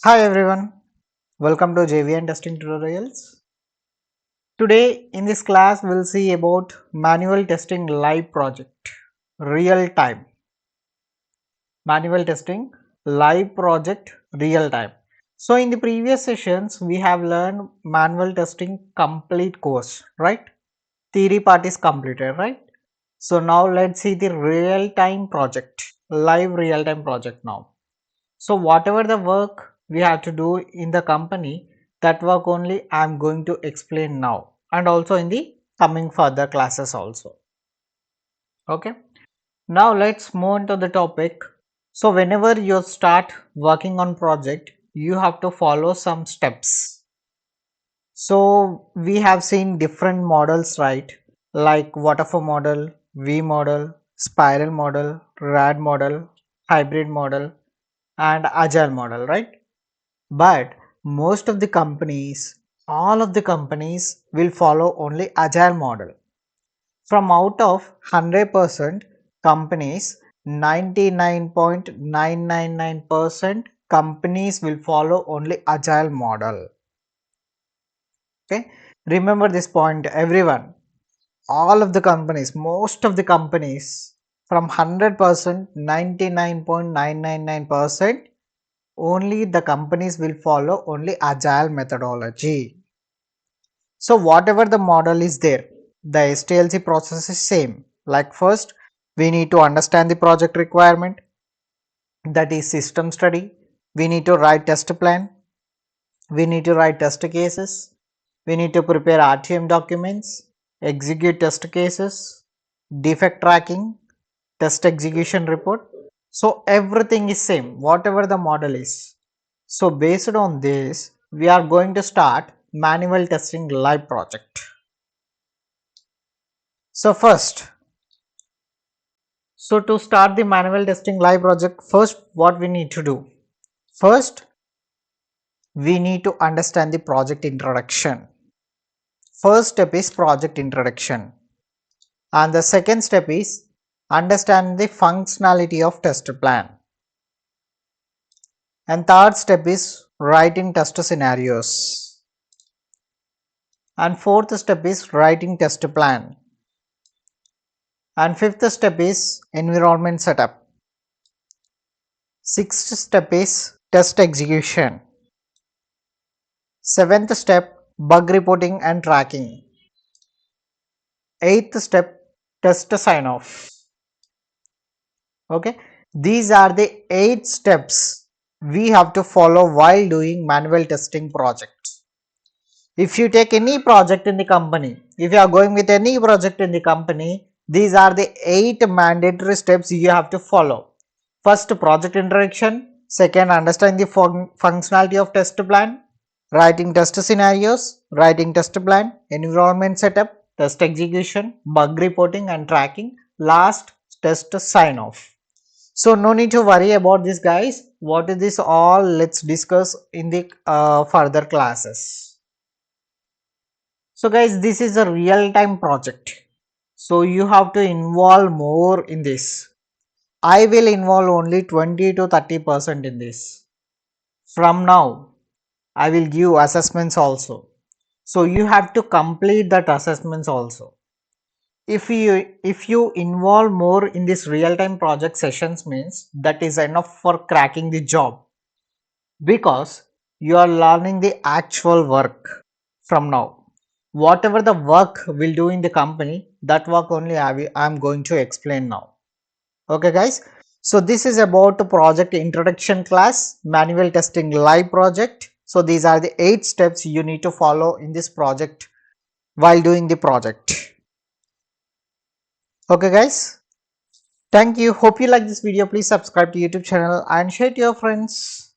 Hi everyone, welcome to JVN Testing Tutorials. Today in this class we'll see about manual testing live project, real time. Manual testing live project, real time. So in the previous sessions we have learned manual testing complete course, right? Theory part is completed, right? So now let's see the real time project, live real time project now. So whatever the work we have to do in the company, that work only I am going to explain now and also in the coming further classes also. Okay. Now let's move on to the topic. So whenever you start working on project, you have to follow some steps. So we have seen different models, right? Like waterfall model, V model, spiral model, RAD model, hybrid model and agile model, right? But most of the companies, all of the companies will follow only agile model. From out of 100% companies, 99.999% companies will follow only agile model. Okay, remember this point everyone. All of the companies, most of the companies from 100%, 99.999% only the companies will follow only agile methodology. So whatever the model is there, the STLC process is same. Like first we need to understand the project requirement, that is system study. We need to write test plan, we need to write test cases, we need to prepare RTM documents, execute test cases, defect tracking, test execution report. So everything is same whatever the model is. So based on this we are going to start manual testing live project. So to start the manual testing live project, first what we need to do? First we need to understand the project introduction. First step is project introduction and the second step is understand the functionality of test plan. And third step is writing test scenarios. And fourth step is writing test plan. And fifth step is environment setup. Sixth step is test execution. Seventh step, bug reporting and tracking. Eighth step, test sign off. Okay, these are the 8 steps we have to follow while doing manual testing projects. If you take any project in the company, if you are going with any project in the company, these are the 8 mandatory steps you have to follow. First, project introduction. Second, understand the functionality of test plan. Writing test scenarios, writing test plan, environment setup, test execution, bug reporting and tracking. Last, test sign off. So no need to worry about this guys. What is this all? Let's discuss in the further classes. So guys, this is a real time project. So you have to involve more in this. I will involve only 20 to 30% in this. From now, I will give assessments also. So you have to complete that assessments also. If you involve more in this real time project sessions means that is enough for cracking the job, because you are learning the actual work from now. Whatever the work will do in the company, that work only I am going to explain now. Okay guys, so this is about the project introduction class, manual testing live project. So these are the 8 steps you need to follow in this project while doing the project. Okay guys, thank you. Hope you like this video. Please subscribe to YouTube channel and share to your friends.